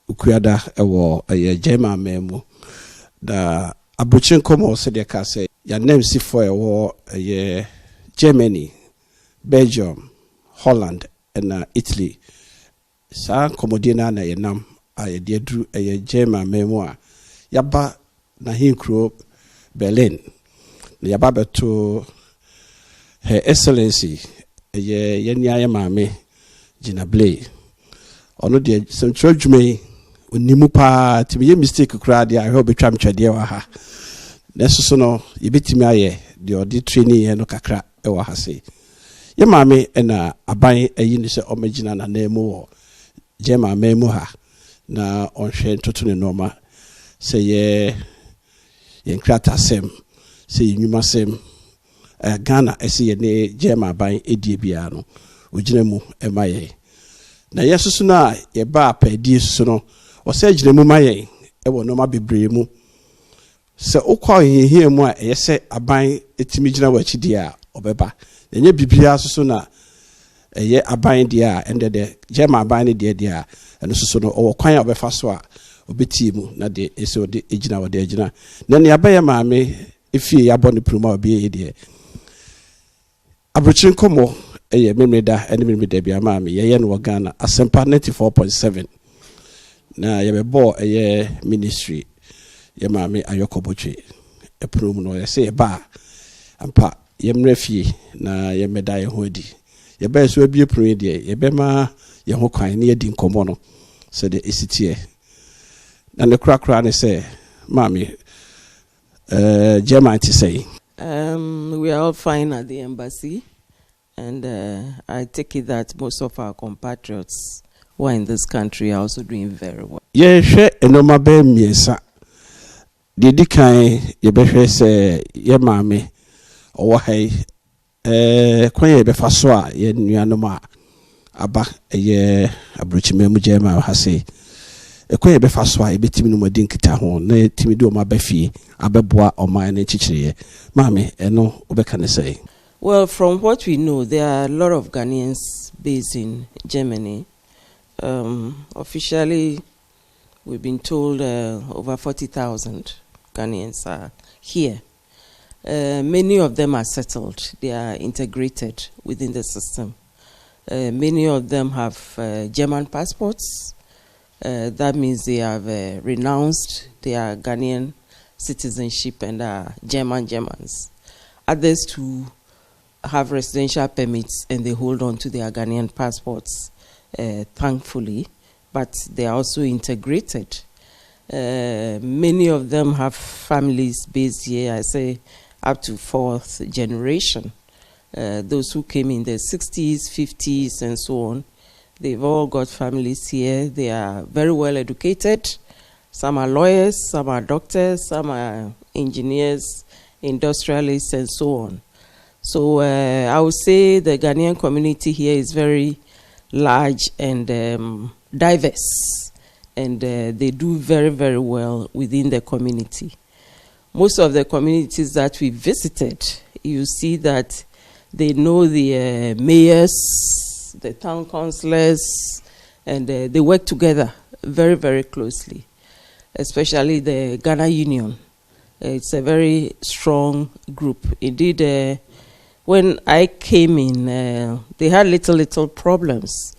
Ukuyada ewo Jema memu da Abrokyire Nkomo said ka say your name si for ewo Germany, Belgium, Holland and Italy. Sa komodina na yenam a de dru Jema memu a yaba na hinkro Berlin. Na yaba beto Her Excellency yenya maame Gina Blay. Ono de central dwumai onimu pa timi ye mistake kura de a ho betwa mtwade wa ha neso no yebetimi aye de odi training ye no kakra e wa ha se ye maame na aban ayi ni se omagina na nemu wo je maame mu ha na onhwe ntoto ne normal se ye nkrata sem se nyuma sem Ghana ese ye ne je ma aban edie bia no ogina mu e maye na yesusu na ye ba apadi susu no o se gina mu mayen e wo no ma bebre mu se ukwa hihie mu a ye se aban etimi gina wachidi a obeba enye bibia susu na ye aban dia ende de je ma aban ne dia eno susu no o kwan a obefa so a obeti mu na de ese ode egina wode egina na ne abaye maame efie ya boni pruma obi ye de Abrokyire Nkomo eye memreda ene memreda bia maame ye no Ghana Asempa 94.7 na ye bebo eye ministry ye maame ayokobotwe eprom no ye say ba ampa ye mrefie na ye meda ye ho adi ye ba so abie pro de ye be ma ye ho kwan na ye di nkomo no so de esitie na ne krakra ne say maame German to say we are all fine at the embassy, and I take it that most of our compatriots who are in this country are also doing very well. Yeah, she enoma be miesa. Didi kan ye be say ye maame owo hai kwan ye be fa so a ye nuanom a aba ye Abrokyire mu German ha say ekwe be fa so a ebetimi no madi nkita ho na timi do ma ba fie abeboa oman na chichiriye maame eno obeka ne say. Well, from what we know, there are a lot of Ghanaians based in Germany. Officially, we've been told over 40,000 Ghanaians are here. Many of them are settled. They are integrated within the system. Many of them have German passports. That means they have renounced their Ghanaian citizenship and are Germans. Others too have residential permits and they hold on to their Ghanaian passports, thankfully, but they are also integrated. Many of them have families based here, I say up to fourth generation. Those who came in the 60s, 50s, and so on, they've all got families here. They are very well educated. Some are lawyers, some are doctors, some are engineers, industrialists, and so on. So I would say the Ghanaian community here is very large and diverse, and they do very, very well within the community. Most of the communities that we visited, you see that they know the mayors, the town councillors, and they work together very, very closely, especially the Ghana Union. It's a very strong group. Indeed, when I came in, they had little problems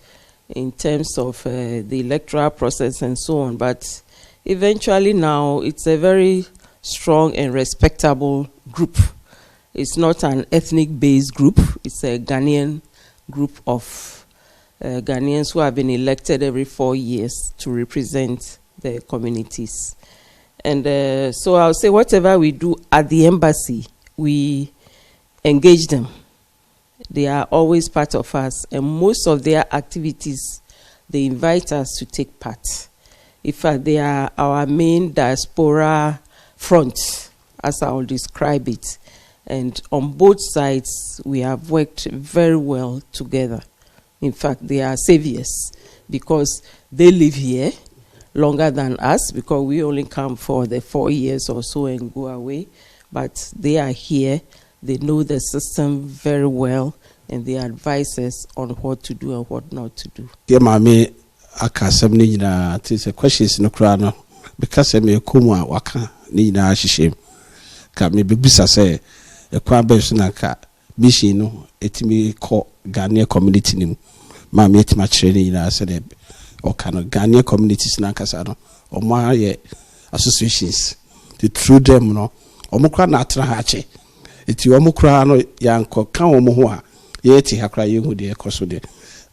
in terms of the electoral process and so on, but eventually now it's a very strong and respectable group. It's not an ethnic-based group. It's a Ghanaian group of Ghanaians who have been elected every 4 years to represent the communities. And so I'll say whatever we do at the embassy, we engage them. They are always part of us, and most of their activities, they invite us to take part. In fact, they are our main diaspora front, as I will describe it. And on both sides, we have worked very well together. In fact, they are saviors because they live here longer than us, because we only come for the 4 years or so and go away. But they are here They know the system very well, and they advise us on what to do and what not to do. Dear Mammy, I can't say a questions no crown because I may come out waka need na shame. Can me be say a crab besnaka, Bishino, it me call Ghanaian community name. Mammy, it my training, I said, or can of Ghanaian communities Nankasano, or my associations. The true them no, or Mukra Natra Hache. It's your Mukrano, Yanko, Kamomoa, yet he cry you with the Cosode,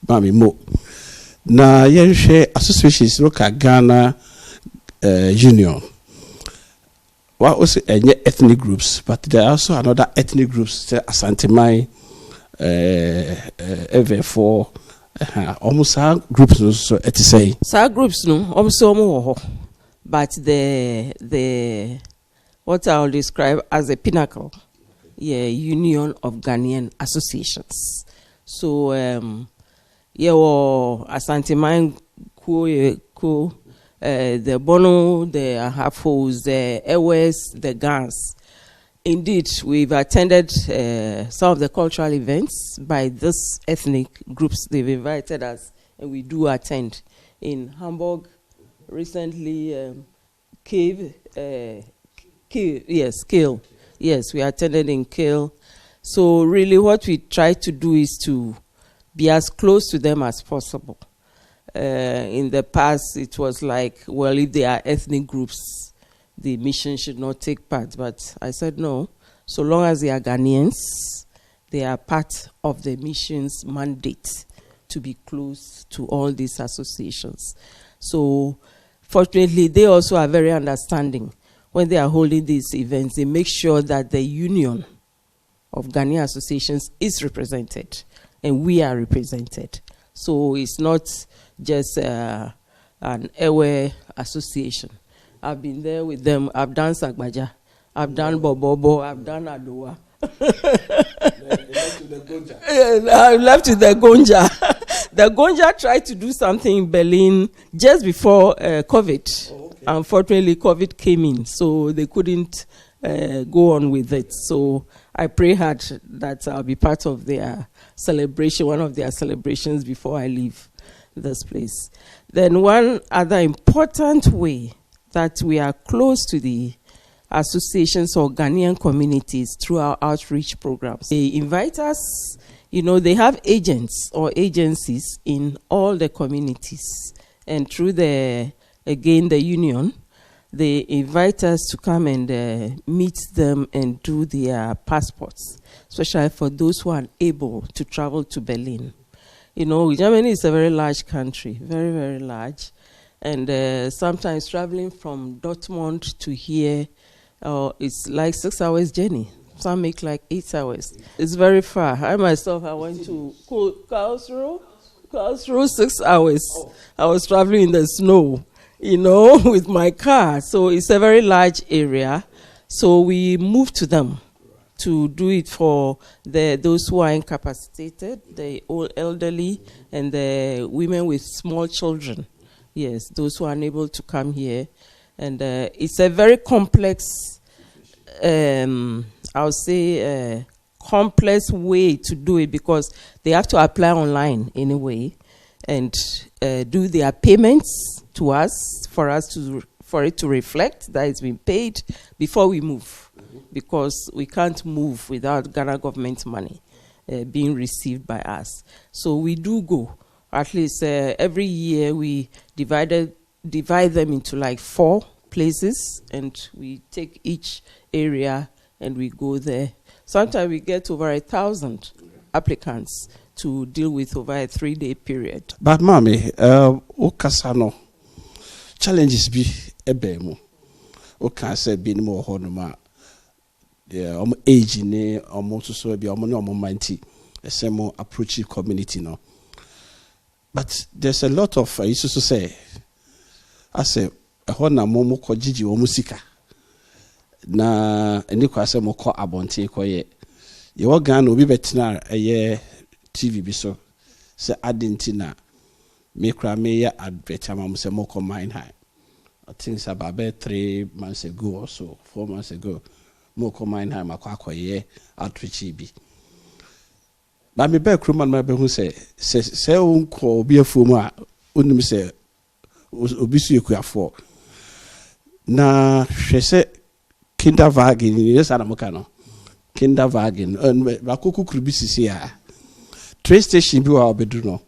Mammy Mo. Na share associations look at Ghana Union. What was ethnic groups, but there are also another ethnic groups, Asante Mai, ever almost our groups so to say. So groups no, also more, but the what I'll describe as a pinnacle, Union of Ghanaian Associations. So Asante Mai ko the Bono, the Ahafos, the Ewes, the Gans. Indeed, we've attended some of the cultural events by these ethnic groups. They've invited us, and we do attend. In Hamburg, recently, Kiel. Yes, we attended in Kiel. So really what we try to do is to be as close to them as possible. In the past, it was like, well, if they are ethnic groups, the mission should not take part. But I said no. So long as they are Ghanaians, they are part of the mission's mandate to be close to all these associations. So fortunately, they also are very understanding. When they are holding these events, they make sure that the Union of Ghanaian Associations is represented, and we are represented. So it's not just an Ewe association. I've been there with them. I've done Sagbaja. I've done Bobobo. I've done Adowa. I left with the Gonja. The Gonja tried to do something in Berlin just before COVID. Oh, okay. Unfortunately, COVID came in, so they couldn't go on with it. So I pray hard that I'll be part of their celebration, one of their celebrations before I leave this place. Then one other important way that we are close to the associations or Ghanaian communities through our outreach programs. They invite us, they have agents or agencies in all the communities. And through the union, they invite us to come and meet them and do their passports, especially for those who are able to travel to Berlin. Germany is a very large country, very, very large. And sometimes traveling from Dortmund to here, it's like 6 hours journey. Some make like 8 hours. It's very far. I myself, I went to Karlsruhe 6 hours. Oh. I was traveling in the snow, with my car. So it's a very large area. So we moved to them to do it for those who are incapacitated, the old elderly, and the women with small children. Yes, those who are unable to come here. And it's a very complex, complex way to do it, because they have to apply online anyway and do their payments to us for it to reflect that it's been paid before we move, because we can't move without Ghana government money being received by us. So we do go. At least every year we divide them into like 4 places, and we take each area and we go there. Sometimes we get over 1,000 applicants to deal with over a 3-day period. But mommy, okasano challenges be ebemo. Okase be no honoma. Yeah, age ne almost so be mighty. The same approach community no. But there's a lot of, I used to say, I say, hona momo ko jiji o musika. Na eni kwa se mo ko abonte ko ye. Ye wo Ghana obi betina eye TV bi so. Se adentina me kra me ya advert am se mo ko mine high. I think it's about 3 months ago or so, 4 months ago. moko mine ha makwakoye outreach bi ba me be kroma na be hu se unko obi afumu a onim se obi su ekuafo na hwese kinderwagen ni yesa na muka no kinderwagen ba kokukuru bi sisi a train station bi wa obedu no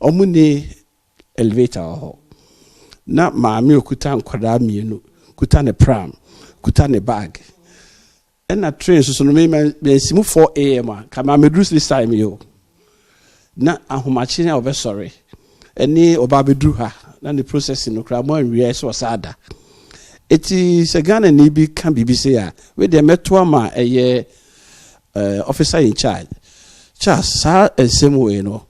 omuni elevator ho na maami okuta nkwada mienu kuta ne pram kuta ne bag na train so no me simu 4 am kama medru this time yo na ahomachi na obesore eni oba bedru ha na the process no kra mo anwie so sada eti se Ghana ni bi kan BBC a we de meto ama eye officer in charge sa ensem we no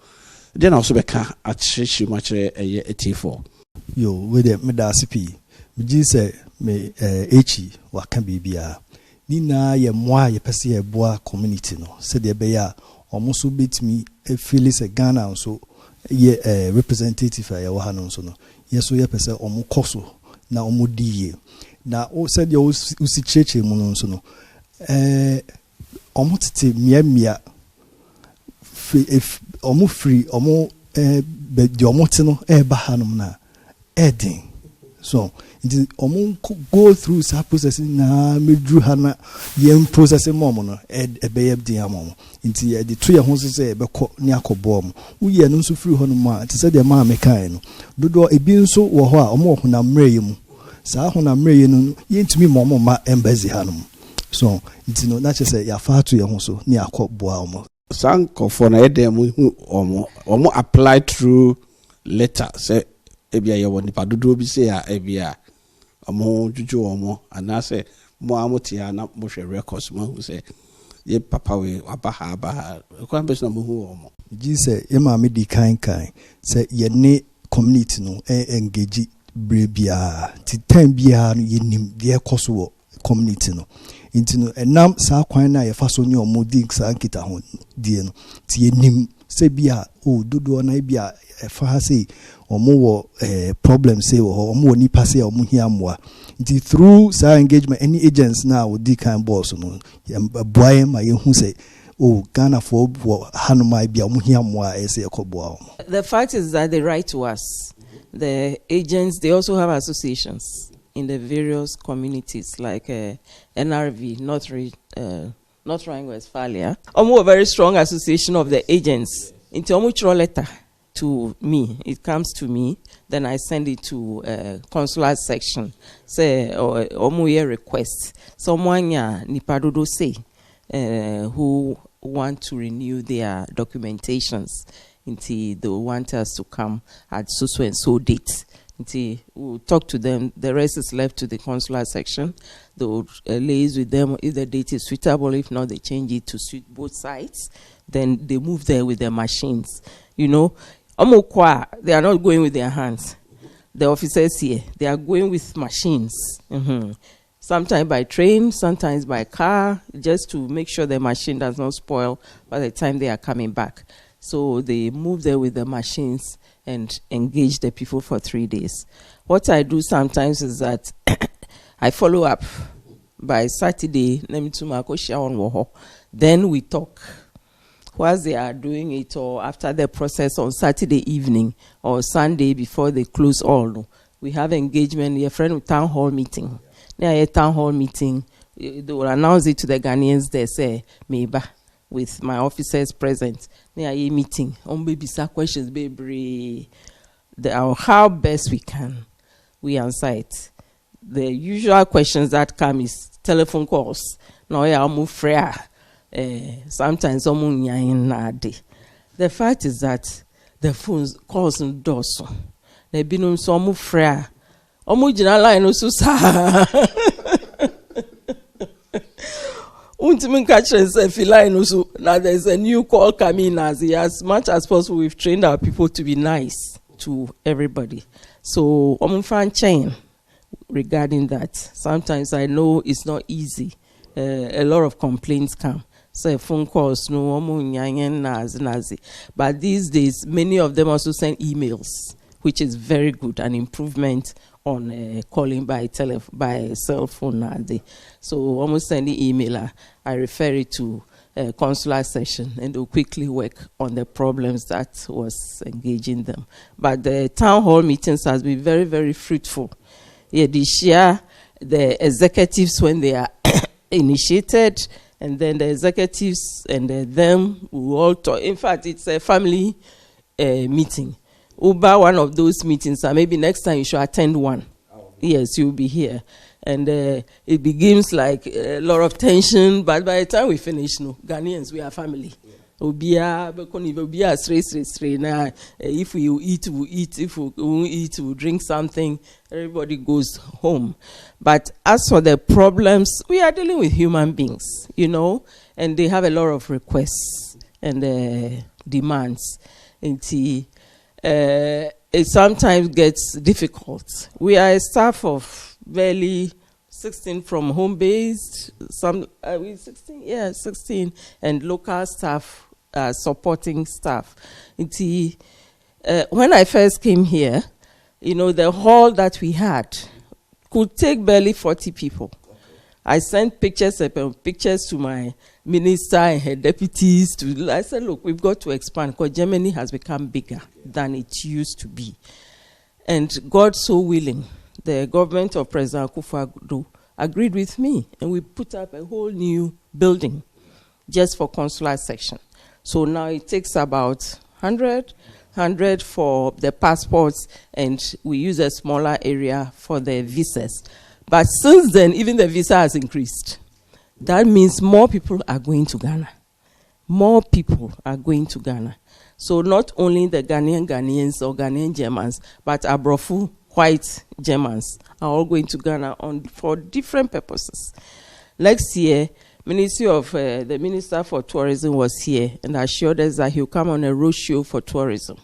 de na so be ka achichi ma kire eye eti4 yo we de me da CP me say me H.E wa kan bibia ni na ye moa ye pese ye boa community no se de be ya omo so betimi e feel se Ghana so ye representative ya wa hanon so no ye so ye pese omo koso na omo diye na o said you usi cheche mu no so no omo tete mia omo free omo be di omo te no ba hanom na edin so it omo go through sa processing na medru hana yem processing mom no be yeb din amom nti the two ye ho se be ko ni akobo mo wo ye no so free honom a te se de ma mekai no dodo ebi nso wo ho a omo ho na mreye mu sa ho na mreye no yentumi mom ma embassy hanom so nti no na che se ya fa to ye ho so ni akobo a omo sanko for na edem omo apply through letter say ebia ye woni padodo bi say a ebia omo juju omo anase mo amotia na mo hwe records mo hu say ye papa we abaha kwa mbe na mo hu omo ji say e ma me di kan say ye ne community no engage brebia ti time bia no ye nim de koso community no intino enam sa kwan na ye fa so nyi omo di sa nkita ho die no ti ye nim se bia o dodo na bia e fa ha sei omo wo problem say wo omo ni pass omo hia moa nti through sa engagement any agents na wo di kan boss no boy ma ye hu say oh Ghana for hanoma bia omo hia moa e say ekoboa. The fact is that they write to us. The agents, they also have associations in the various communities like NRV, North Rhine-Westphalia. A very strong association of the agents. Into a letter to me, it comes to me, then I send it to consular section. Say, or request. Someone nipadodo say who want to renew their documentations. They want us to come at so and so date. We'll talk to them. The rest is left to the consular section. They will liaise with them if the date is suitable. If not, they change it to suit both sides. Then they move there with their machines. You know, they are not going with their hands. The officers here, they are going with machines. Sometimes by train, sometimes by car, just to make sure the machine does not spoil by the time they are coming back. So they move there with the machines and engage the people for 3 days. What I do sometimes is that I follow up by Saturday. Then we talk. Whilst they are doing it or after the process on Saturday evening or Sunday before they close all, we have engagement. A friend with town hall meeting. Near a town hall meeting, they will announce it to the Ghanaians. They say, "Meba." With my officers present, near a meeting. Baby, questions, baby. How best we can, we answer it. The usual questions that come is telephone calls. No, I'll move freer. Sometimes the fact is that the phones calls and doors. They been so move freer. Gina line also now there's a new call coming as much as possible. We've trained our people to be nice to everybody. So fan chain regarding that. Sometimes I know it's not easy. A lot of complaints come. Say phone calls, no nazi. But these days many of them also send emails, which is very good, an improvement on calling by cell phone nowadays. So almost any emailer, I refer it to consular session, and they'll quickly work on the problems that was engaging them. But the town hall meetings has been very, very fruitful. Yeah, they share the executives when they are initiated, and then the executives and them will all talk. In fact, it's a family meeting. Uber one of those meetings, and maybe next time you should attend one. Yes, you'll be here. And it begins like a lot of tension, but by the time we finish, no, Ghanaians, we are family. If we eat, we eat. If we won't eat, we drink something. Everybody goes home. But as for the problems, we are dealing with human beings, and they have a lot of requests and demands. And it sometimes gets difficult. We are a staff of barely 16 from home-based, 16? Yeah, 16, and local staff, supporting staff. When I first came here, the hall that we had could take barely 40 people. I sent pictures to my minister and her deputies. I said, look, we've got to expand because Germany has become bigger than it used to be. And God so willing, the government of President Akufo-Addo agreed with me, and we put up a whole new building just for consular section. So now it takes about 100 for the passports, and we use a smaller area for the visas. But since then, even the visa has increased. That means more people are going to Ghana. More people are going to Ghana. So not only the Ghanaians or Ghanaian Germans, but Abrofu white Germans are all going to Ghana for different purposes. Next year, the Minister for Tourism was here and assured us that he'll come on a roadshow for tourism.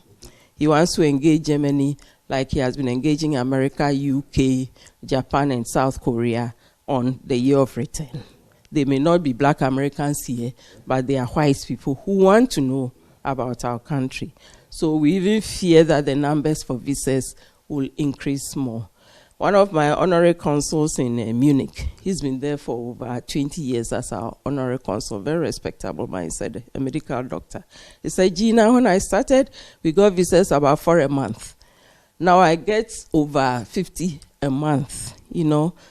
He wants to engage Germany like he has been engaging America, UK, Japan, and South Korea on the year of return. They may not be black Americans here, but they are white people who want to know about our country. So we even fear that the numbers for visas will increase more. One of my honorary consuls in Munich, he's been there for over 20 years as our honorary consul, very respectable man, he said, a medical doctor. He said, Gina, when I started, we got visas about 4 a month. Now I get over 50 a month,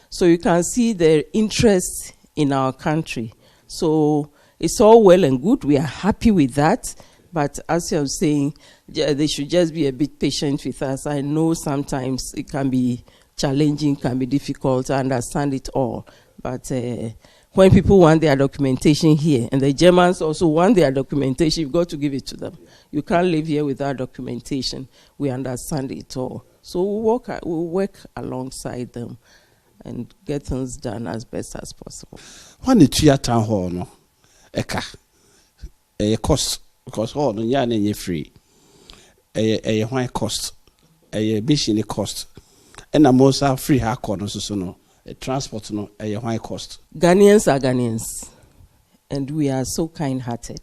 So you can see the interest in our country. So it's all well and good. We are happy with that. But as you're saying, they should just be a bit patient with us. I know sometimes it can be challenging, can be difficult. I understand it all. But when people want their documentation here, and the Germans also want their documentation, you've got to give it to them. You can't live here without documentation. We understand it all. So we'll work alongside them and get things done as best as possible. When the 2-year town hall, no, a cost, because hall no ya free. A why cost, a mission cost, and a most are free hack on so no. Transport no a high cost. Ghanaians are Ghanaians, and we are so kind-hearted.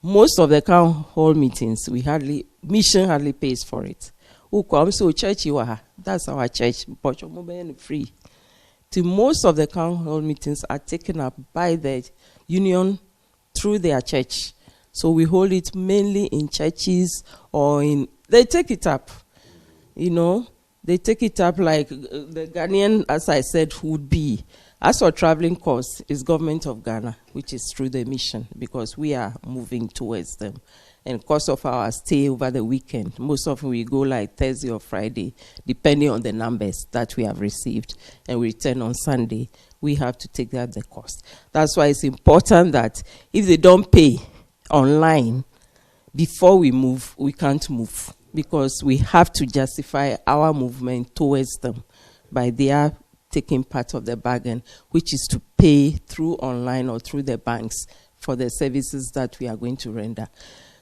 Most of the town hall meetings, mission hardly pays for it. Who comes to church? That's our church, but you're free. Most of the town hall meetings are taken up by the union through their church. So we hold it mainly in churches or they take it up, They take it up like the Ghanaian, as I said, would be. As for traveling costs, it's government of Ghana, which is through the mission, because we are moving towards them. And cost of our stay over the weekend, most often we go like Thursday or Friday, depending on the numbers that we have received, and we return on Sunday. We have to take that the cost. That's why it's important that if they don't pay online before we move, we can't move, because we have to justify our movement towards them by their taking part of the bargain, which is to pay through online or through the banks for the services that we are going to render.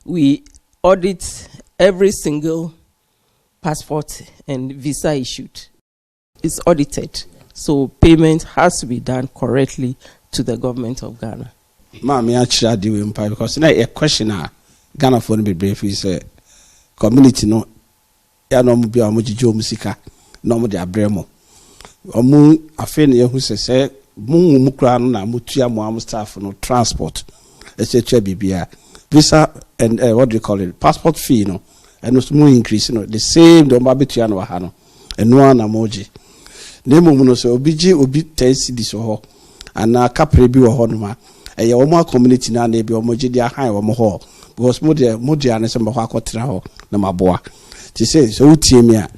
We audit every single passport and visa issued. It's audited. So payment has to be done correctly to the government of Ghana. Ma'am, actually deal with because now a question Ghana for be brief is community no ya no be amojijo musika na ɔmo de abrɛ mo ɔmo afei na yɛhu sɛ mu kura no na mutua mo am staff no transport etc bibia visa and what do you call it passport fee no and no more increase no the same the obabetua no ha no eno na moji na emu no so obi 10 cedis ho ana kapre bi wo ho no ma eye wo mo community na na bi wo mo gidi ahan wo mo ho because mo de ane se mo ho akotra ho na maboa ti say so utie mi a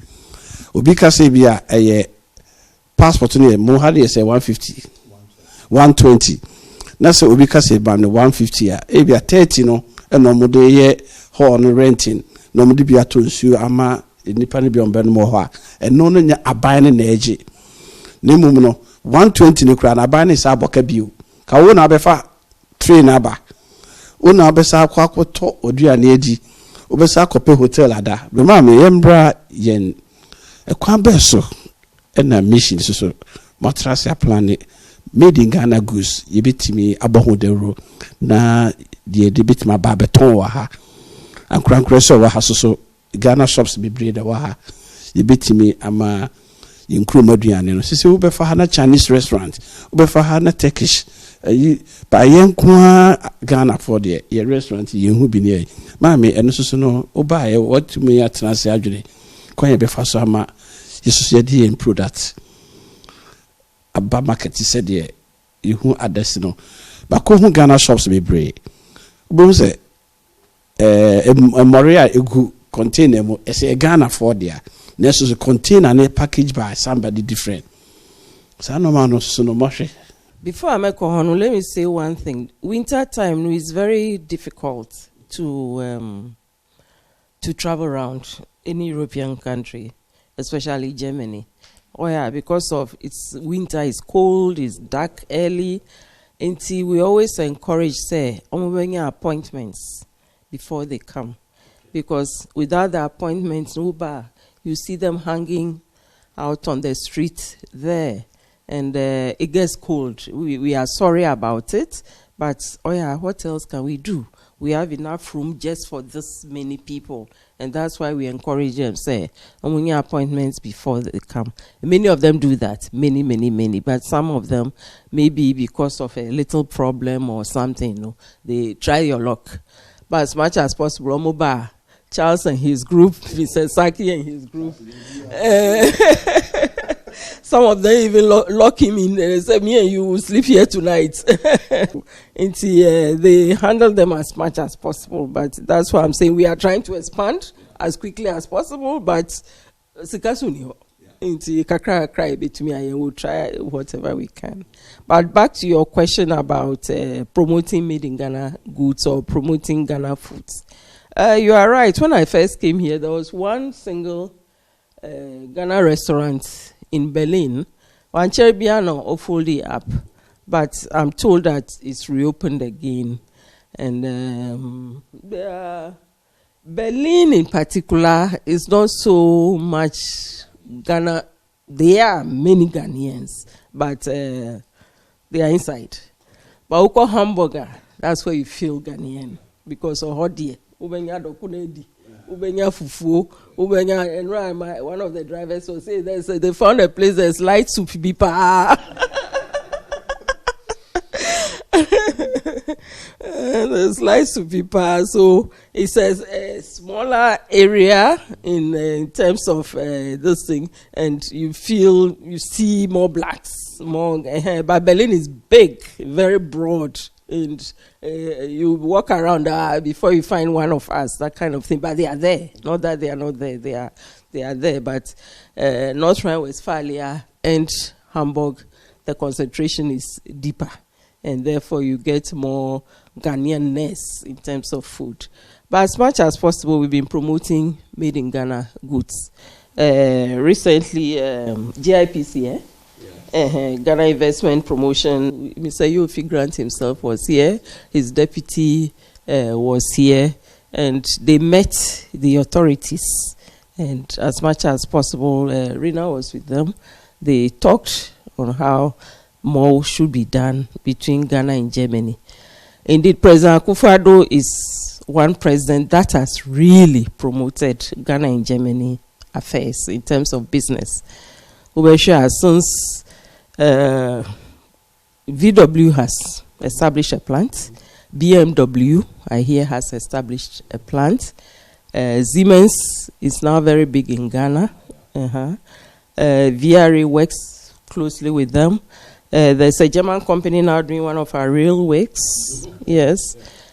obi ka say bi a eye passport no mo ha dey say 150 120 na say obi ka say ba no 150 a e bi a 30 no e no mo de ye ho no renting no mo de bi ato nsuo ama nipa ne bi on ben mo ho a e no no nya aban ne na eje na mum no 120 ne kura na aban ne sa aboka bio ka wo na abefa train aba wo na abesa akwakoto oduane edi obesa akope hotel ada be ma me yembra yen ekwan beso na mission so matrasi plan made in Ghana goose yebetimi abohodero na de debitma ba beton wa ha ankran so wa ha so Ghana shops be breed wa ha yebetimi ama yinkru aduane no sisi wo befa ha na Chinese restaurant wo befa ha na Turkish ba yenkwa Ghana for the restaurant yenhu bi ne ma me eno so no wo ba ye what me atrase adwene kwa ye befa so ama yesus ye di improve that aba market said de yehu adesi no ba ko hu Ghana shops be bre bo se Moria egu container mo ese Ghana for there na so container na package by somebody different so no man no so no moshe. Before I make on, let me say one thing. Winter time is very difficult to travel around any European country, especially Germany. Oh yeah, because of its winter is cold, it's dark early. Until we always encourage say appointments before they come, because without the appointments, you see them hanging out on the street there. And it gets cold. We are sorry about it, but oh yeah, what else can we do? We have enough room just for this many people, and that's why we encourage them. Say, when your appointments before they come. Many of them do that. Many. But some of them, maybe because of a little problem or something, you know, they try your luck. But as much as possible, Omoba, Charles and his group, Mr. Saki and his group. Some of them even lock him in and say, me and you will sleep here tonight. Until they handle them as much as possible. But that's why I'm saying we are trying to expand as quickly as possible. But until Kakra cry between me, and we'll try whatever we can. But back to your question about promoting made in Ghana goods or promoting Ghana foods. You are right. When I first came here, there was one single Ghana restaurant in Berlin. One Cherebiano offered up, but I'm told that it's reopened again. And Berlin in particular is not so much Ghana. There are many Ghanaians, but they are inside. But Uko hamburger, that's where you feel Ghanaian because of hot dear. Ubenya dokunedi. Ubenya fufu, Ubenya, and one of the drivers will say they found a place that's light soup bipa. There's light soup bipa, so it says a smaller area in terms of this thing, and you see more blacks, more. But Berlin is big, very broad. And you walk around before you find one of us, that kind of thing. But they are there. Not that they are not there. They are there. But North Rhine-Westphalia and Hamburg, the concentration is deeper. And therefore you get more Ghanaian-ness in terms of food. But as much as possible, we've been promoting made in Ghana goods. Recently, GIPC, Ghana Investment Promotion, Mr. Yofi Grant himself was here, his deputy was here, and they met the authorities. And as much as possible, Rina was with them. They talked on how more should be done between Ghana and Germany. Indeed, President Akufo-Addo is one president that has really promoted Ghana and Germany affairs, in terms of business. We were sure since VW has established a plant, BMW, I hear, has established a plant. Siemens is now very big in Ghana. VRA works closely with them. There's a German company now doing one of our railways. Yes.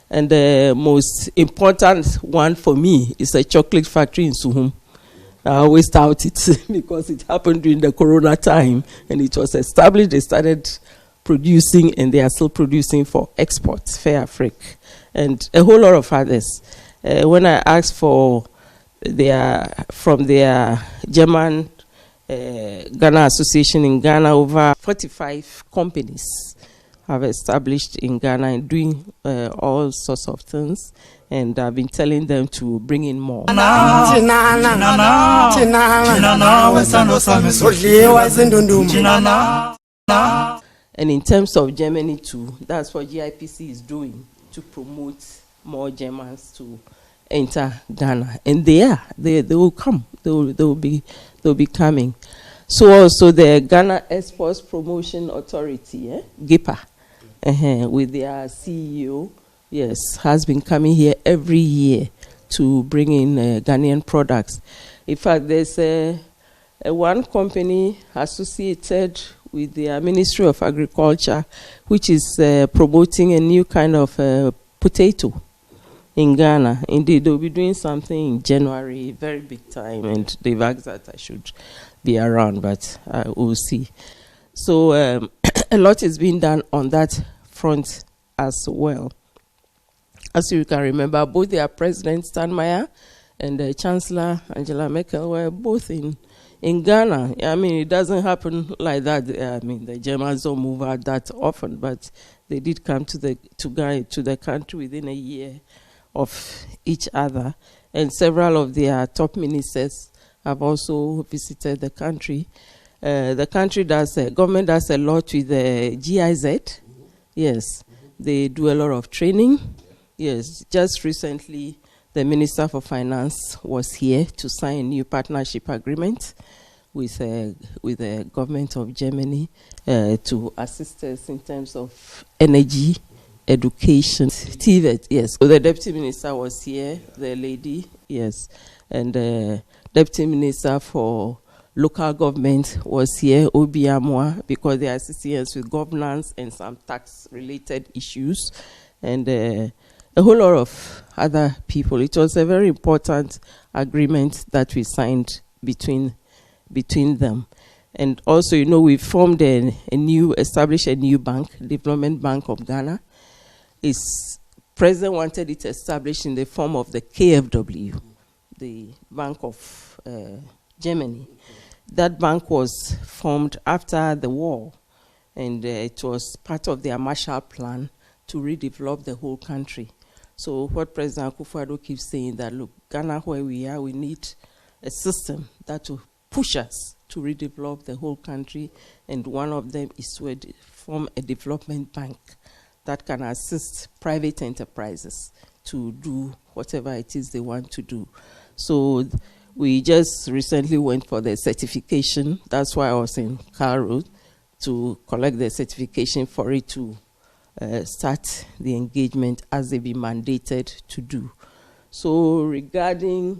And the most important one for me is a chocolate factory in Suhum. I always tout it because it happened during the Corona time and it was established. They started producing and they are still producing for export, Fair Africa, and a whole lot of others. When I asked for from their German Ghana Association in Ghana, over 45 companies have established in Ghana and doing all sorts of things. And I've been telling them to bring in more. And in terms of Germany too, that's what GIPC is doing to promote more Germans to enter Ghana. And they will come. They will be coming. So also the Ghana Exports Promotion Authority, GIPA, with their CEO, yes, has been coming here every year to bring in Ghanaian products. In fact, there's a one company associated with the Ministry of Agriculture, which is promoting a new kind of potato in Ghana. Indeed, they'll be doing something in January, very big time, and they've asked that I should be around, but we'll see. So a lot is being done on that front as well. As you can remember, both their President Steinmeier and the Chancellor Angela Merkel were both in Ghana. I mean, it doesn't happen like that. I mean, the Germans don't move out that often, but they did come to the country within a year of each other. And several of their top ministers have also visited the country. The government does a lot with the GIZ. Yes, they do a lot of training. Yes, just recently, the Minister for Finance was here to sign a new partnership agreement with the government of Germany to assist us in terms of energy, education, TVET, yes. So the Deputy Minister was here, the lady, yes, and the Deputy Minister for Local Government was here, Obi Amwa, because they are assisting us with governance and some tax-related issues, and a whole lot of other people. It was a very important agreement that we signed between them. And also, you know, we formed established a new bank, Development Bank of Ghana. Its president wanted it established in the form of the KfW, the Bank of Germany. That bank was formed after the war, and it was part of their Marshall Plan to redevelop the whole country. So what President Akufo-Addo keeps saying that, look, Ghana where we are, we need a system that will push us to redevelop the whole country, and one of them is to form a development bank that can assist private enterprises to do whatever it is they want to do. So we just recently went for the certification. That's why I was in Cairo to collect the certification for it to start the engagement as they be mandated to do. So regarding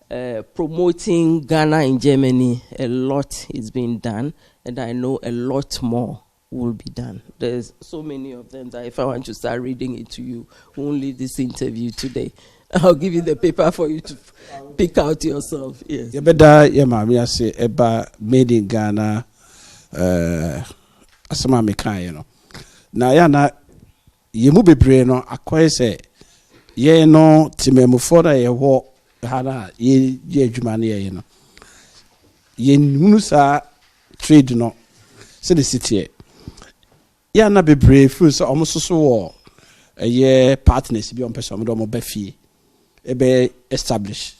promoting Ghana in Germany, a lot is being done, and I know a lot more will be done. There's so many of them that if I want to start reading it to you, we won't leave this interview today. I'll give you the paper for you to pick out yourself. Yes. You better, yeah, ma'am. I say about made in Ghana. Asama mekan, you know. Na ya na yemu bebre no akwai se ye no timemu for ye ho hana ye adwuma na ye no. Ye nunu sa trade no. Se the city. Ya na bebre fu so omososo wo ye partners bi on person do mo ba fie. Ebe establish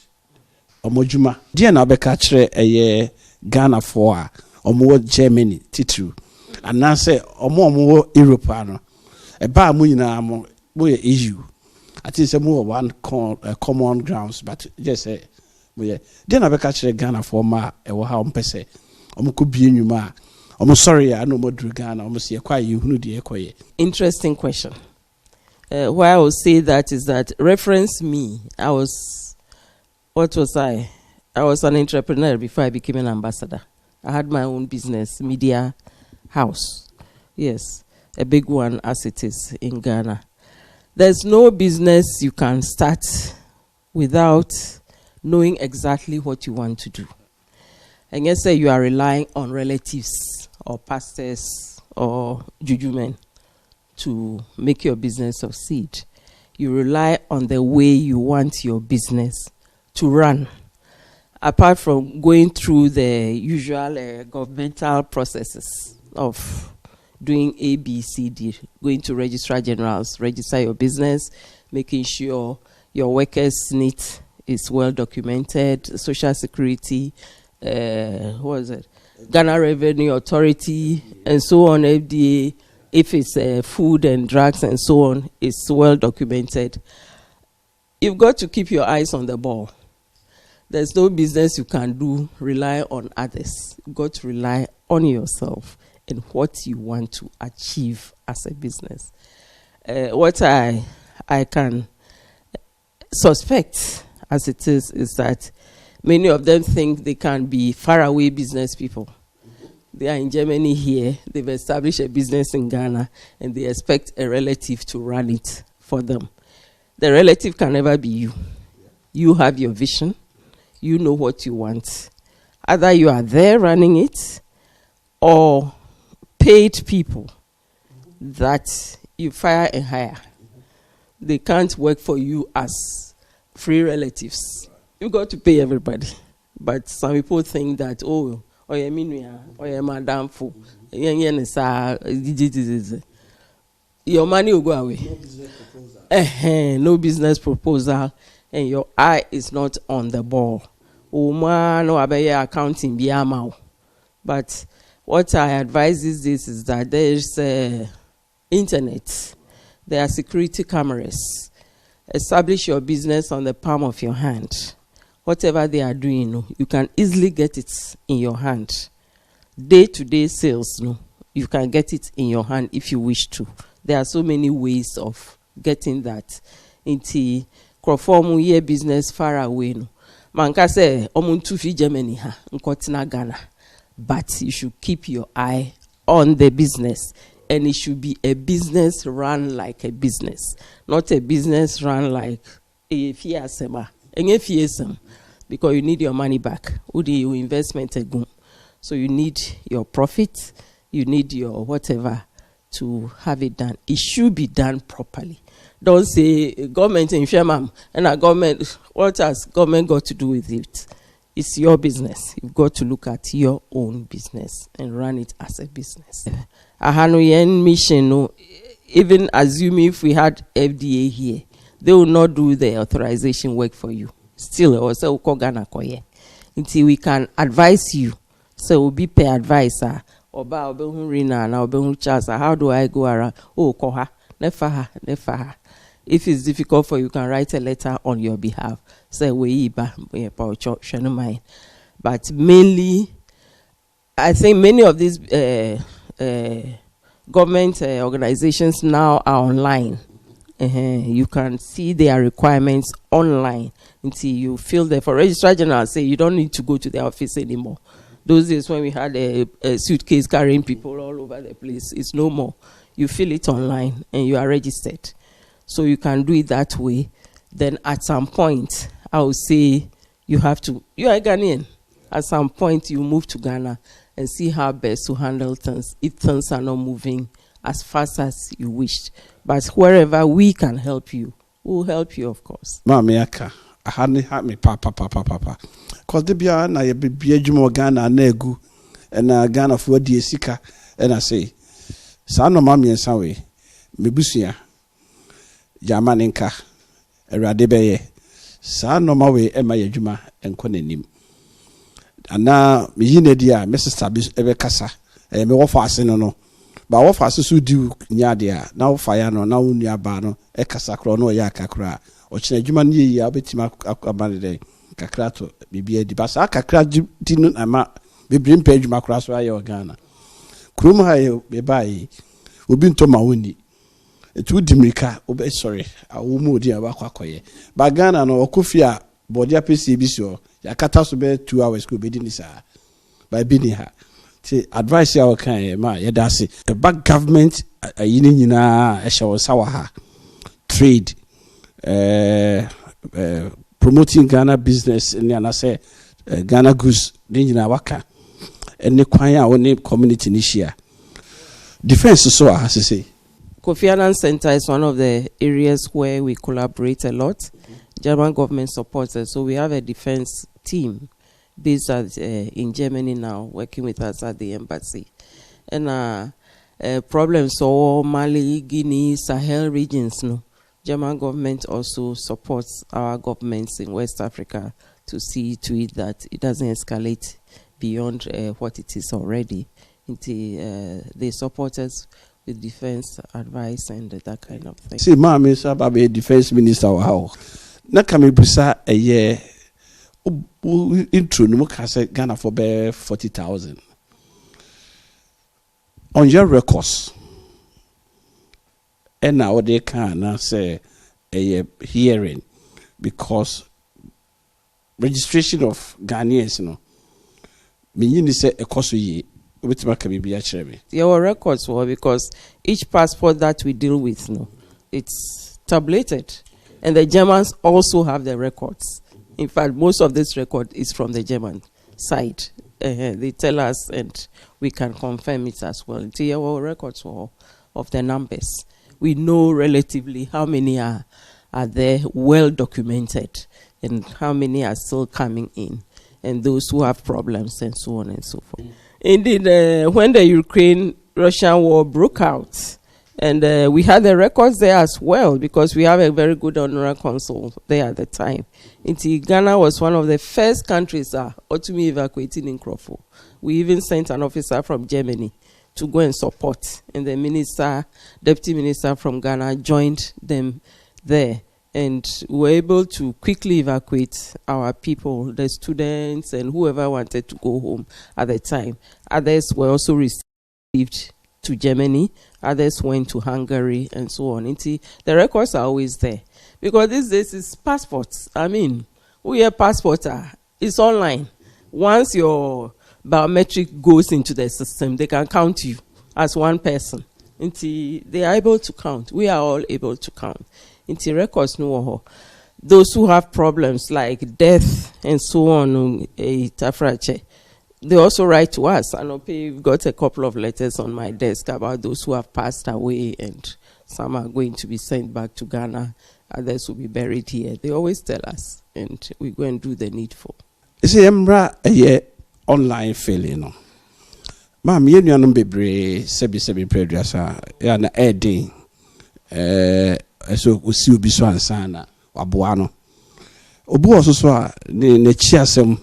omojuma dia na be ka kire eye Ghana for a omo Germany titru anase omo Europe ano eba mu nyina mo ye EU ati se mo one common grounds but just Yeah. Then I catch a Ghana for ma e wo ha ompese. Omo ko bie nwuma. Omo sorry I no more do Ghana. Omo se kwa yi hunu de ekoye. Interesting question. Why I will say that is that reference me. What was I? I was an entrepreneur before I became an ambassador. I had my own business, media house. Yes, a big one as it is in Ghana. There's no business you can start without knowing exactly what you want to do. And let's say you are relying on relatives or pastors or juju men to make your business succeed. You rely on the way you want your business to run. Apart from going through the usual governmental processes of doing A, B, C, D, going to registrar generals, register your business, making sure your workers' need is well documented, Social Security, Ghana Revenue Authority, and so on, FDA, if it's food and drugs and so on, it's well documented. You've got to keep your eyes on the ball. There's no business you can do, rely on others. You've got to rely on yourself and what you want to achieve as a business. What I can suspect as it is that many of them think they can be faraway business people. They are in Germany here, they've established a business in Ghana, and they expect a relative to run it for them. The relative can never be you. You have your vision. You know what you want. Either you are there running it or paid people that you fire and hire. They can't work for you as free relatives. You've got to pay everybody. But some people think that, oh, yeah, madam fo. Your money will go away. No business proposal. And your eye is not on the ball. Accounting. But what I advise is that there is internet. There are security cameras. Establish your business on the palm of your hand. Whatever they are doing, you can easily get it in your hand. Day-to-day sales, you can get it in your hand if you wish to. There are so many ways of getting that. Into Kroformu ye business far away. Manka say omuntu fi Germany ha nkotina Ghana. But you should keep your eye on the business. And it should be a business run like a business. Not a business run like a fiasema. Because you need your money back. Your investment again. So you need your profit. You need your whatever to have it done. It should be done properly. Don't say government in Sherman and a government. What has government got to do with it? It's your business. You've got to look at your own business and run it as a business. A Hanoian mission, even assuming if we had FDA here, they will not do the authorization work for you. Still, also Ghana koye. Until we can advise you. So we'll be pay advisor. Oba obehun rina na obehun chasa. How do I go around? Oh, koha. Nefaha. If it's difficult for you, can write a letter on your behalf. Say but mainly, I think many of these government organizations now are online. You can see their requirements online until you fill there. For registrar general, say you don't need to go to the office anymore. Those days when we had a suitcase carrying people all over the place, it's no more. You fill it online and you are registered. So you can do it that way. Then at some point, I would say you are a Ghanaian. At some point, you move to Ghana and see how best to handle things if things are not moving as fast as you wished. But wherever we can help you, we'll help you, of course. Mamiaka, I had me papa. Cause the bia na ye be jumo Ghana na egu and Ghana for the sika and I say, "Sa no mami en sawe me busia Jamaninka Erade beye sa no ma we e ma yadwuma enko nanim ana me yine dia me sister bi ebe kasa me wo fa ase no ba wo fa ase so di nya dia na wo fa ya no na wo nua ba no e kasa kro no ya kakra o kina adwuma ne yi abetima abane den kakra to bibia di basa kakra di no ama bibrim page makra so aye Ghana krum ha be bai obi ntoma woni etu dimirika obe sorry awu mu odi abakwakoye ba Ghana no okofia body apc bi so yakata so be 2 hours ko be di ni sa ba bi ni ha ti advice ya kan ma yedase the back government ayini nyina ehye wo sawa ha trade promoting Ghana business in anase Ghana goods nyina waka ene kwan a woni community ni share defense so has to say Kofi Annan Center is one of the areas where we collaborate a lot. German government supports us, so we have a defense team based in Germany now, working with us at the embassy. And problems so Mali, Guinea, Sahel regions, no. German government also supports our governments in West Africa to see to it that it doesn't escalate beyond what it is already. They support us with defense advice and that kind of thing. See, ma'am is about a defense minister or how. Na kami busa a year intro no kase Ghana for be 40,000. On your records, and now they can say a hearing because registration of Ghanaians, you know, meaning say a cost ye. Your records were because each passport that we deal with, no, it's tabulated, and the Germans also have the records. In fact, most of this record is from the German side. They tell us, and we can confirm it as well. Our records were of the numbers. We know relatively how many are there well documented, and how many are still coming in, and those who have problems, and so on and so forth. Indeed, when the Ukraine-Russian war broke out, and we had the records there as well, because we have a very good honorary consul there at the time. Ghana was one of the first countries to be evacuating in Crawford. We even sent an officer from Germany to go and support, and the deputy minister from Ghana joined them there. And we were able to quickly evacuate our people, the students and whoever wanted to go home at the time. Others were also received to Germany. Others went to Hungary and so on. The records are always there. Because these days it's passports. I mean, we have passports. It's online. Once your biometric goes into the system, they can count you as one person. They are able to count. We are all able to count. Into records no, those who have problems like death and so on, they also write to us. I've got a couple of letters on my desk about those who have passed away, and some are going to be sent back to Ghana, others will be buried here. They always tell us, and we go and do the needful. You see, a online failing. No, ma'am, you know, bebre sebi predrasa ya na edin. So we see obi so ansana waboa no obi wo so a ne chi asem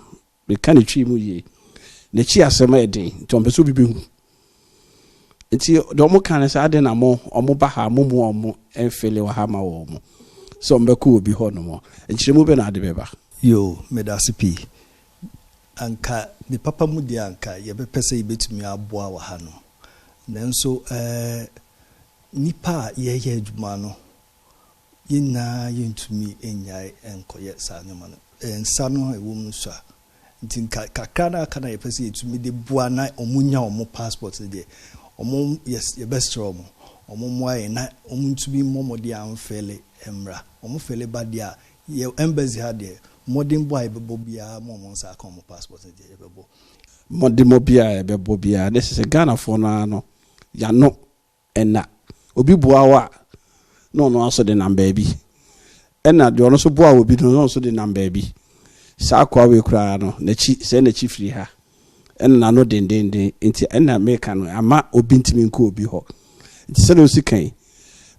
me kan twi mu ye ne chi asem eden to mpeso bi behu enti do mo kan sa ade na mo omo ba ha mo mu omo enfele wa ha ma wo mo so mbeko obi ho no mo enchire mu be na ade beba yo medasipi anka ni papa mu di anka ye be pese ibetumi aboa wa ha no nanso nipa ye adwuma no yina yintumi enyai enkoye sanoma no ensa no ewom so a ntinka kakana kana ye pese yitumi de bua na omunya omo passport de omo yes ye best omo moaye na omo ntumi momode amfele emra omo fele badia ye embassy ha de modern boy bebo bia momo sa ka omo passport de ye bebo modern mobia ye bebo bia this is a Ghana for no ya no ena obi bua wa no aso de number bi ena de ono so bua obi no so de number bi sa kwa we kura no na chi se na chi firi ha ena no dendende enti ena make no ama obi ntimi nko obi ho enti se no sikan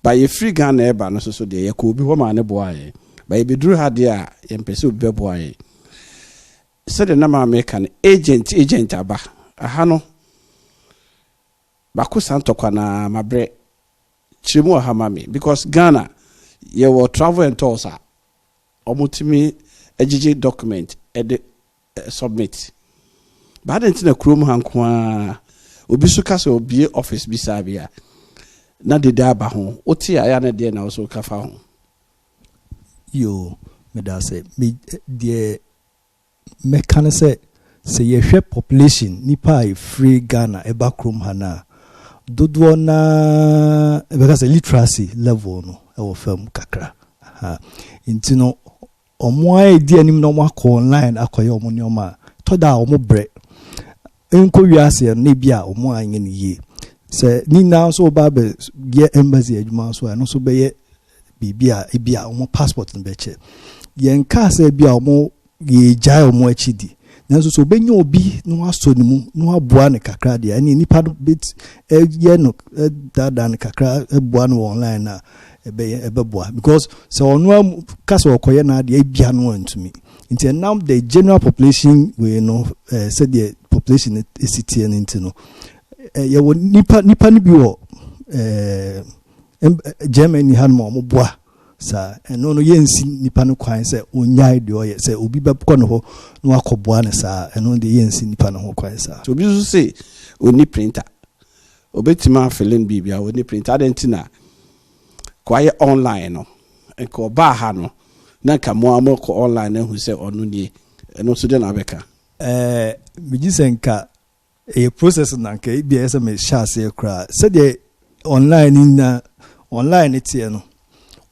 ba ye free Ghana eba no so de ye ko obi ho ma ne bua ye ba ye beduru ha de a ye mpese obi bua ye se de na ma make no agent aba aha no ba ko santokwa na mabre Chimu Hamami, because Ghana, you will travel and toss omutimi GG document submit. But I didn't Chrome Hankwa Ubisuka so be office bisabia. Na de daba hon. Oti ayana de na also kafa hon. Yo, me da say me de me can say you share population nipa free Ghana eba Chrome hana. Dodo na because literacy level no e wo fam kakra. Ha. Inti no omo idea nim no akọ online akoye omo ne oma to da omo bre enko wiase na bia omo anye ne ye se ni na so ba be ye embassy adwuma so no so be ye bibia e bia omo passport no be che ye nka se bia omo ye jai omo achidi nanso so benye obi no aso ne mu no aboa ne kakra de ani nipa bit ye no dada ne kakra aboa no online na ebeboa because so ono kasa okoye na de bia no antumi nti now the general population we know said the population is city and into no ye wo nipa ni bi wo Germany han mo boa sa eno no yensi nipa no kwan se onyai de oye se obi bepko no ho no akoboa ne sa eno de yensi nipa no ho kwan sa so bi so say oni printer obetima filling bibia oni printer adentina kwaye online no enko ba ha no na ka mo amoko online hu se onu nie eno so de na beka mijisenka e process na nka bia se me shase kra se de online tie no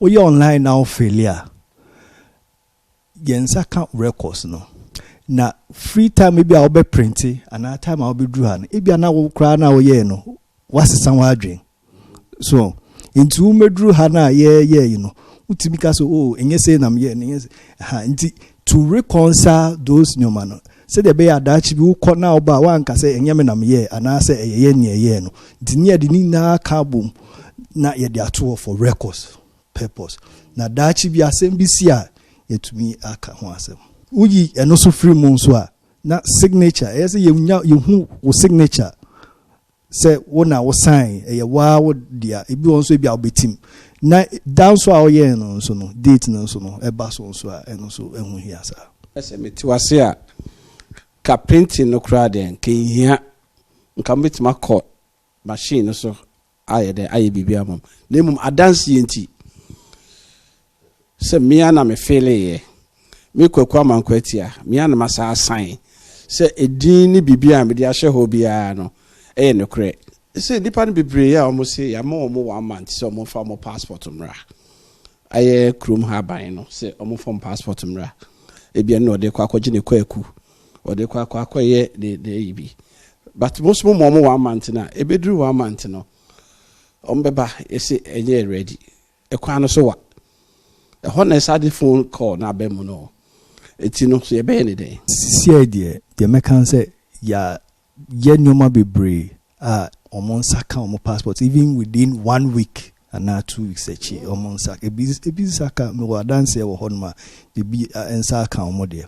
oye online now failure yensa ka records no na free time maybe I will be printing and time I will be drawing e bia na wo kra na wo ye no wasesa wa adwen so into medru ha na ye you know utimi ka so oh enye say nam ye enye ha nti to reconcile those nyoma no say the be adachi bi ukọ na oba wan ka say enye me nam ye ana say eye ne ye no nti ne de ni na ka bom na ye de ato for records purpose na dachi bi asem bi si a yetumi aka ho asem uyi eno so free mo so a na signature ye say ye hu wo signature say wona wo sign ye wa wo dia ebi won so ebi a obetim na down so a ye no so no date no so no e ba so so a eno so ehu hia sa ese meti wase a ka printing no kra den ke hia nka metima call machine so aye de aye bibia mom na mum adanse enti se mia na me fele ye me kwakwa mankwatia mia na masa sign se edin ni bibia me de ahye ho bia no no kre se dipa no bibre ya omo se ya ma omo 1 month se omo fa mo passport mra aye krum ha ban no se omo form passport mra e bia no de kwa akwaje ne kwaku o de kwa akwaye de ibi but most mo 1 month na e bedru 1 month no ombeba ese enye ready e kwa no so wa e ho na sade phone call na ba mu no eti no so ye be ne dey see de mekan say ya ye nyoma bebre omon saka omo passport even within 1 week and 2 weeks echi omon saka ebi saka me wa dance e wo honma ebi ensaka omo de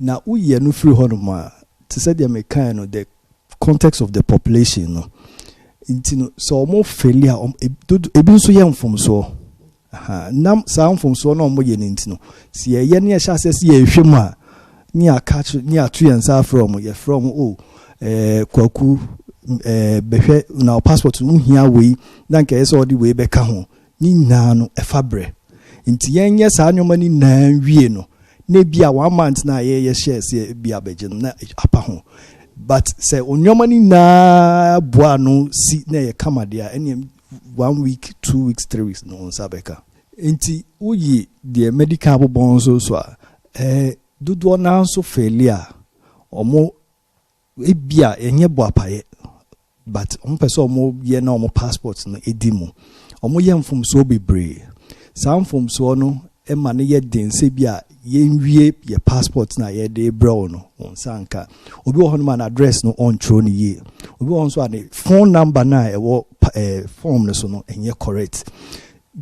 na uye no free honma to say de mekan no the context of the population no intino so omo failure ebi nso ye mfomso nam sa mfomso na omo ye intino si ye ne ye sha se ye hwem a ni aka ni atu yensa from ye from kwaku behwe na passport mu hia we na nka yesa odi we beka ho ni na no efabre nti yenye sa nyoma ni na wie no na bia 1 month na ye share se bia beje na apa ho but say onyoma ni na boa no si na ye kamade a ene 1 week 2 weeks 3 weeks no nsabeka nti uyi the medical bobon so a dodo na so failure omo ebia enye boapaye but on person omo ye na omo passport no edimu omo ye mfomso bebre sa mfomso no e ma ne ye dense bia ye nwie ye passport na ye de bro no onsanka obi wo hono na address no on tro ni ye obi wo so ane phone number na e wo form no so no enye correct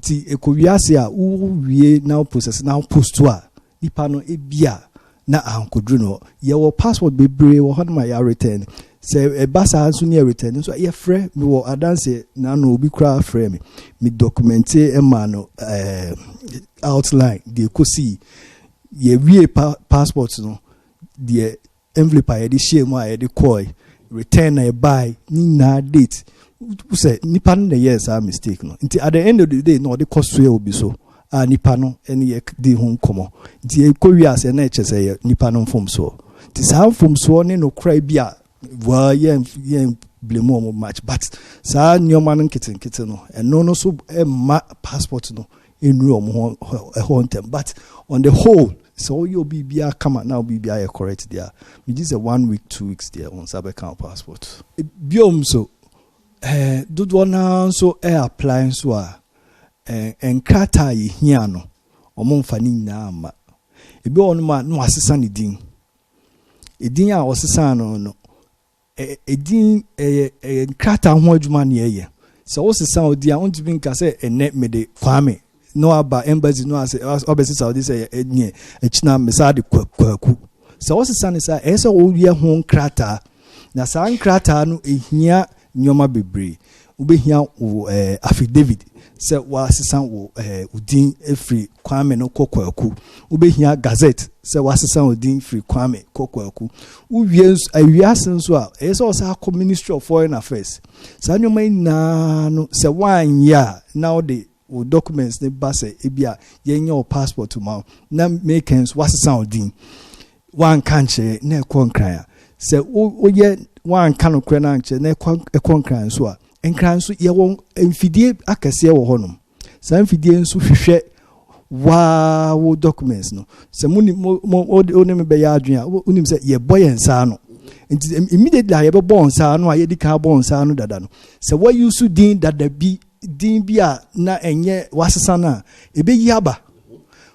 ti ekowiase a wie na process na post to a nipa no ebia na ankodru no ye wo passport bebre wo hono ma ya return se basa anso ne return so ye frɛ me wo adanse na no obi kra frɛ me documente e ma no outline de kosi ye wie passport no the envelope I the share my the coy return a buy ni na date say nipa no yes a mistake no nti at the end of the day no the cost will be so nipa no any di ho nkomo nti e ko wi ase na eche say nipa no mfom so nti sa mfom so ne no cry bia wa yen blame mo match but sa nyoma no kitten no eno no so ma passport no enru omo ho ntem but on the whole so you be bia come now be bia correct there me this a 1 week 2 weeks there on sabe count passport biom so do na so apply so a enkrata ye hia no omo mfa ni nyina ama ebi won ma no asesa ne din edin a osesa no edin enkrata ho adwuma ne ye so osesa odi a ontbi nka se ene mede kwame no aba embassy no ase obesi Saudi say enye echina mesade kwaku so osesa ne sa ese wo wie ho nkrata na sa nkrata no ehia nyoma bebre ubehia affidavit se wa sesan wo udin free kwame no kokwaku ubehia gazette se wa sesan udin free kwame kokwaku uwie awiasen so a ese osa ko Ministry of Foreign Affairs sa nyoma ina no se wan ya now the documents ne base ebia yenye o passport ma na makens wa sesan udin wan kanche na ekonkran se oye wan kanokre na nche na ekonkran so a enkran so ye won mfidie akase wo honom sa mfidie nso hwehwe wa wo documents no se muni onim be ya adwen a onim se ye boye nsa no immediately ye be bo nsa no a ye dika bo nsa no dada no se wa use din dada bi din bia na enye wasesa na ebe yi aba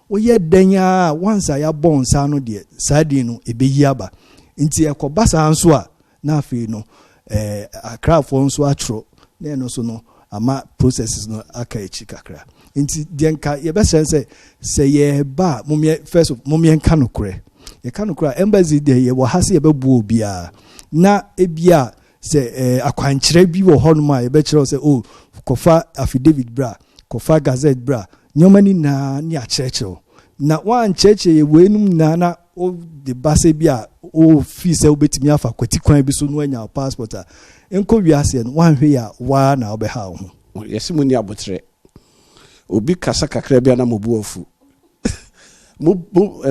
wo ye danya once ya bo nsa no de sa din no ebe yi aba nti ekobasa nso a na afi no akrafo nso atro na no so no ama processes no aka echi kakra nti denka ye be say ye ba mumye first of mumye nka no kure ye ka no kure embassy de ye wo hase ye be bu obia na ebia say akwankyere bi wo hono ma ye be kire say oh kofa affidavit bra kofa gazette bra nyomani na ni akyerechero na wan cheche ye wenum na o de base bia o fi se obetimi afa kwati kwan bi so no anya passport a enko wiase no wan hwe ya wa na obeha ho yesi muni abotre obi kasa kakra bia na mobu afu mu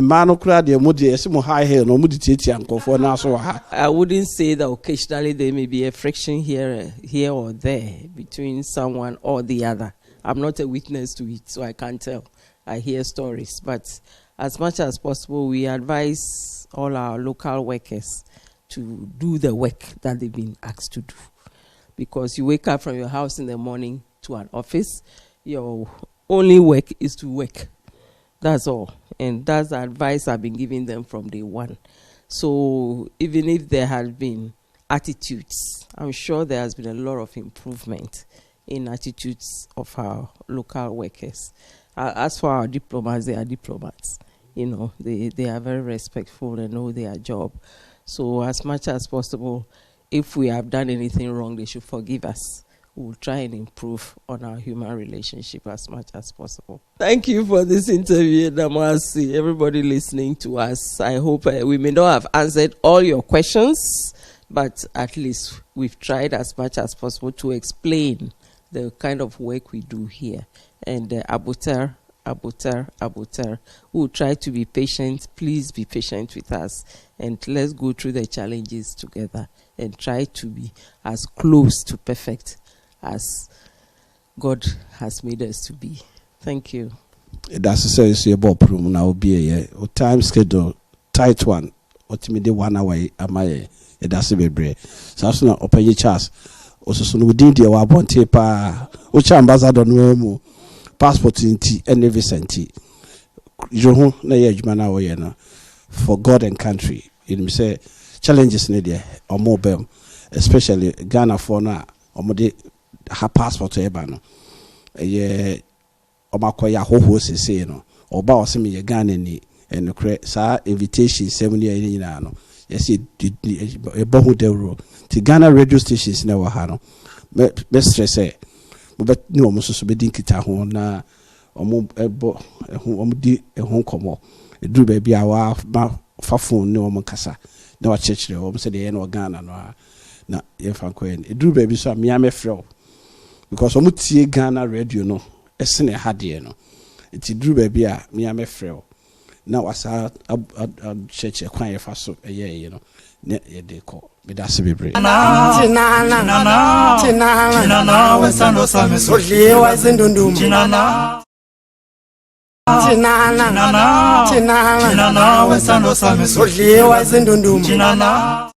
ma no kra de mu de yesi mu high hill no mu de tietia nkofo na so ha. I wouldn't say that occasionally there may be a friction here or there between someone or the other. I'm not a witness to it, so I can't tell. I hear stories, but as much as possible, we advise all our local workers to do the work that they've been asked to do. Because you wake up from your house in the morning to an office, your only work is to work. That's all. And that's the advice I've been giving them from day one. So even if there had been attitudes, I'm sure there has been a lot of improvement in attitudes of our local workers. As for our diplomats, they are diplomats. You know, they are very respectful and know their job. So as much as possible, if we have done anything wrong, they should forgive us. We'll try and improve on our human relationship as much as possible. Thank you for this interview, Damasi. Everybody listening to us, I hope we may not have answered all your questions, but at least we've tried as much as possible to explain the kind of work we do here. And Abokyire, we'll try to be patient. Please be patient with us. And let's go through the challenges together and try to be as close to perfect as God has made us to be. Thank you. That's so about room now be a time schedule tight one. What me 1 hour am I that's a bit so as not open your chance. Also so within the wa bonte pa o cha ambassador no mu passport nti and visa nti jo ho na ye adwuma na wo ye no for God and country. You say challenges ne there or more bem, especially Ghana for na omode ha passport e ba no ye omakoya hoho sese no oba oseme ye Ghana ni enokre sa invitation 7 year ni na no yes e bohu dewro ti Ghana radio stations na wa ha no be stress e mo bet ni omo so be din kita ho na omo ebo omo di ho komo eduru ba bia wa fa phone ne wo kasa na wa chechire wo se de no Ghana no na ye fa ko en eduru ba bi so a me amefrɛ because omo tie Ghana radio no esene hade no enti duru ba bi a me amefrɛ na wasa chechire kwan ye fa so ye no ne ye de ko me da se bebre Chinana wesando same soli wazindundum Chinana wesando same soli wazindundum Chinana